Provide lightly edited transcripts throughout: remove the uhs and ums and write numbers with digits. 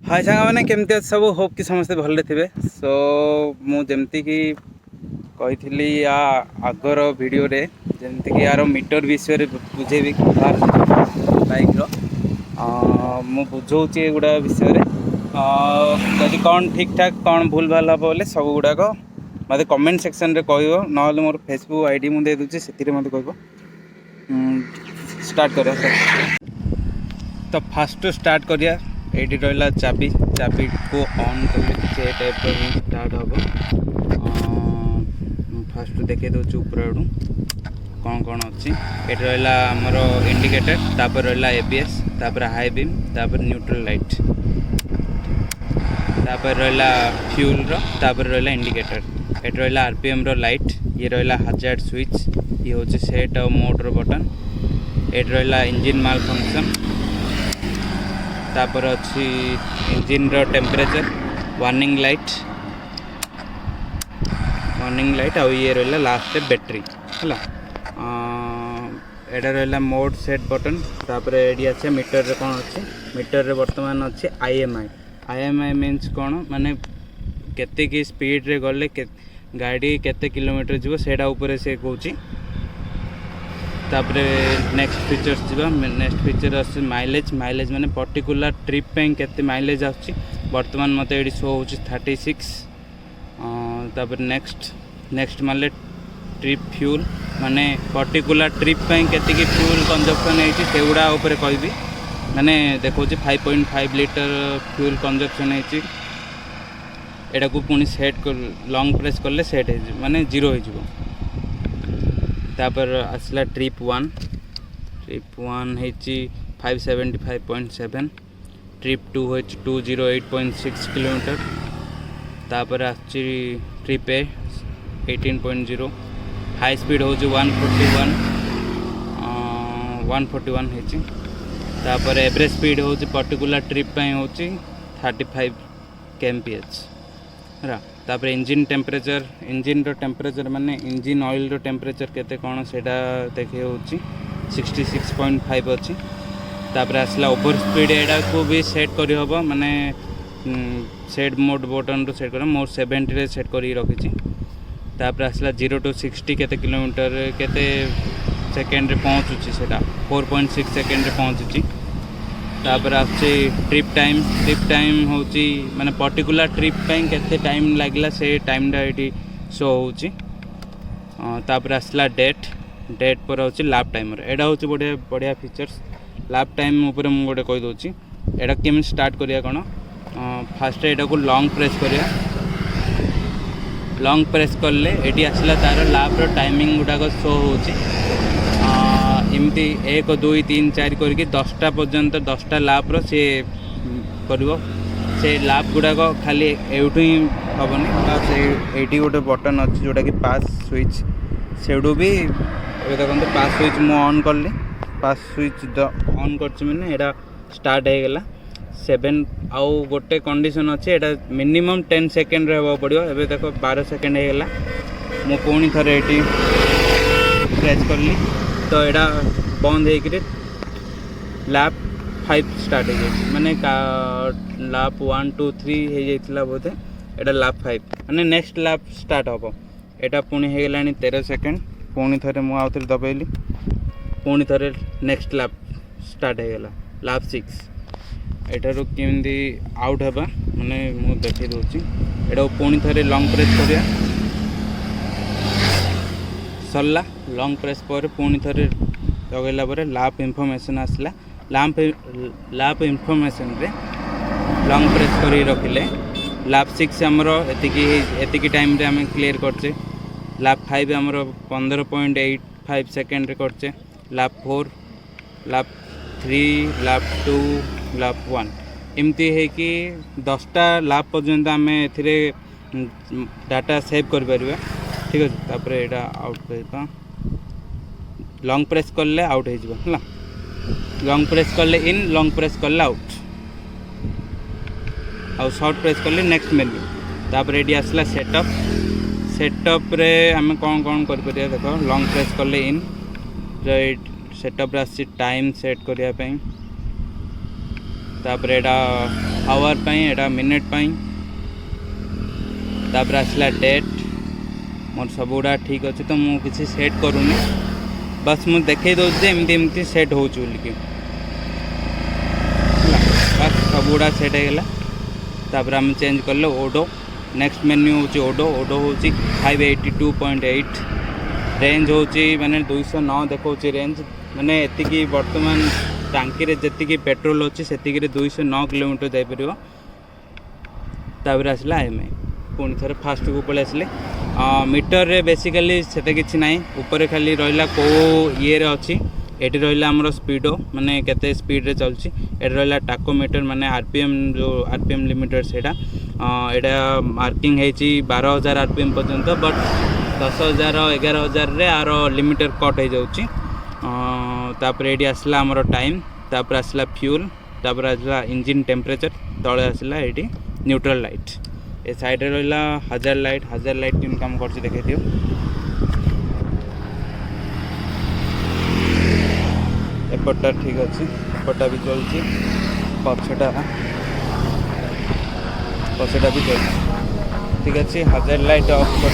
हाय सांग मैंने केमती सब होप कि समस्ते भले थे। सो मुझे कि कही या आगर वीडियो रे जमती कि यार मीटर विषय बुझेबी कार बाइक मु बुझे गुड़ा विषय जदि कौन ठीक ठाक कौन भूल भाल हम बोले सब गुड़ाक मत कमेंट सेक्शन रे कह ना मोर फेसबुक आईडी मुझे दूसरी से मत कह स्टार्ट कर। तो फास्ट स्टार्ट करिया ये रहा चाबी चाबी को ऑन कर टाइप स्टार्ट हम फास्ट देखे दूँ ऊपर आड़ू कौन कौन अच्छी ये रहा आमर इंडिकेटर तापर रहा एबीएस तापर हाई बीम तापर न्यूट्रल लाइट तापर रहा फ्यूल तापर रहा इंडिकेटर ये रहा आरपीएम रो लाइट ये रहा हजार्ड स्विच ये हूँ सेट और मोड रो बटन ये रहा इंजिन माल फंक्शन तापर अच्छी इंजिन रो टेम्परेचर वार्निंग लाइट आ ये रहा लास्ट बैटरी है एटा रहा मोड सेट बटन तापर ये आसे मीटर रे कौन अच्छे मीटर रे वर्तमान अच्छे आईएमआई मीन्स कौन माने केते की स्पीड रे गले गाड़ी केते किलोमीटर जीवो सेटा ऊपर से कहूँ। तापरे नेक्स्ट फीचर्स जीवा नेक्स्ट फीचर आसे माइलेज माने पर्टिकुलर ट्रिप पे केते माइलेज आछि वर्तमान मते एडी शो होछि 36 तापर नेक्स्ट माले ट्रिप फ्यूल माने पर्टिकुलर ट्रिप पे केते की फ्यूल कंजप्शन हेछि सेउडा ऊपर कहबी माने देखो 5.5 लीटर फ्यूल कंजप्शन हेछि एटा को पुनी सेट कर लॉन्ग प्रेस करले सेट हे माने 0 हो जिवो। तापर आसला ट्रिप 1 है 575.7 ट्रिप 2 है 208.6 किलोमीटर तापर आछि ट्रिप ए 18.0 हाई स्पीड हो 141 है तापर एवरेज स्पीड हो पर्टिकुलर ट्रिप हो 35 kmph है तापर इंजिन टेम्परेचर इंजिन रो टेम्परेचर माने इंजिन ऑयल रो टेम्परेचर केते कोन सेटा देखे होची 66.5 अछि तापर आसला ओवर स्पीड एडा को भी सेट करि हबो माने सेट मोड बटन रो सेट कर मोर 70 रे सेट करि रखि छी तापर आसला 0 to 60 केते किलोमीटर केते सेकंड रे पहुंचुची सेटा 4.6 सेकंड रे पहुंचुची तापर आछि ट्रिप टाइम होची माने पर्टिकुलर ट्रिप पे केते टाइम लागला से टाइम डा एटी शो होची तापर आसला डेट पर होची लैप टाइमर एडा होची बढ़िया फीचर्स लैप टाइम ऊपर मु गोटे कहि दोची एडा केम स्टार्ट करिया कोन फास्ट एडा को लॉन्ग प्रेस करिया लॉन्ग प्रेस करले एटी आसला तार लैप रो टाइमिंग गुडा को शो होची एमती 1 2 3 4 करके 10टा पर्यंत 10टा लाप रे कर से लाप गुड़ाक खाली एठू ही हेनी से ये गोटे बटन अच्छी जोटा कि पास स्विच सेडू भी देखते पास स्विच मु ऑन कली पास स्विच ऑन कर मैंने यहाँ स्टार्ट हो गला 7 आउ गोटे कंडीशन अच्छे यहाँ मिनिमम 10 सेकेंड रहा पड़ो एवं देख 12 सेकेंड होगा मु पुणी थे ये प्रेस कली तो यहाँ बंद हो लैप 5 स्टार्ट हो जाए माने लैप 1 2 3 हो जाता बोधे यहाँ लैप 5 माने नेक्स्ट लैप स्टार्ट हम यहाँ पुणी हो गला 13 सेकेंड पुणी थे मुझे दबाइली पुणी थे नेक्स्ट लैप स्टार्ट हो गला लैप 6 एटारू केमती आउट हवा माने मु देखै दोची एटा पुणी थे लॉन्ग प्रेस करिया सरला लॉन्ग प्रेस पर पुणी थे लगेला पर लैप इनफॉरमेशन आसला लैप इनफॉरमेशन रे लॉन्ग प्रेस करी रखिले लैप 6 हमर एतिकी टाइम रे हमें क्लियर करचे लैप 5 हमर 15.85 सेकंड रे करचे लैप 4 लैप 3 लैप 2 लैप 1 एमती है कि 10टा लैप पर्यंत आम ए डाटा सेव कर परिबा ठीक अच्छे तापर यहाँ आउट कर लॉन्ग प्रेस करले आउट हो लॉन्ग प्रेस करले इन लॉन्ग प्रेस करले आउट आउ शॉर्ट प्रेस करले नेक्स्ट मेन्यू तापर ये आसला सेटअप रे आम कौन कौन कर देख लॉन्ग प्रेस करले इन सेटअप आसी टाइम सेट करने तापर यहाँ आवर एटा मिनिट तापर आसला डेट मोर सबुड़ा ठीक अच्छे तो मुझे किसी सेट करूनी बस मुझे देखे दूसरी एमती एमती सेट हो बस सबुड़ा सेट होगा तापर आम चेंज कले ओडो नेक्स्ट मेन्यू हूँ ओडो ओडो हूँ 582.8 रेंज हूँ मैंने 209 देखा रेंज मैंने एति बर्तमान टांकी जी पेट्रोल अच्छी से 209 किलोमीटर जापर तापर आसला IMI पुणी थे फास्ट को पलि आसिले मीटर रे बेसिकली से किसी ना ऊपर खाली रहा कौ ये अच्छी एटी रहा आमर स्पीडो माने केते स्पीड रे चलची एटी रहा टाकोमीटर माने RPM जो RPM लिमिटर सेटा एटा मार्किंग है 12,000 RPM पर्यंत बट 10,000 11,000 रे आर लिमिटर कट हो जाउची तापर एटी आसला आमर टाइम तापर आसला फ्यूल तापर आसला इंजिन टेम्परेचर तले आसला एटी न्यूट्रल लाइट ए साइड रे रहा 1000 लाइट केम काम कर देखे दियो एपटा ठीक अच्छे एपटा भी चलती पछटा भी चलती ठीक अच्छे 1000 लाइट ऑफ कर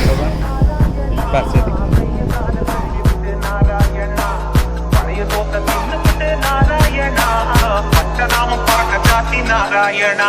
पासे नारायण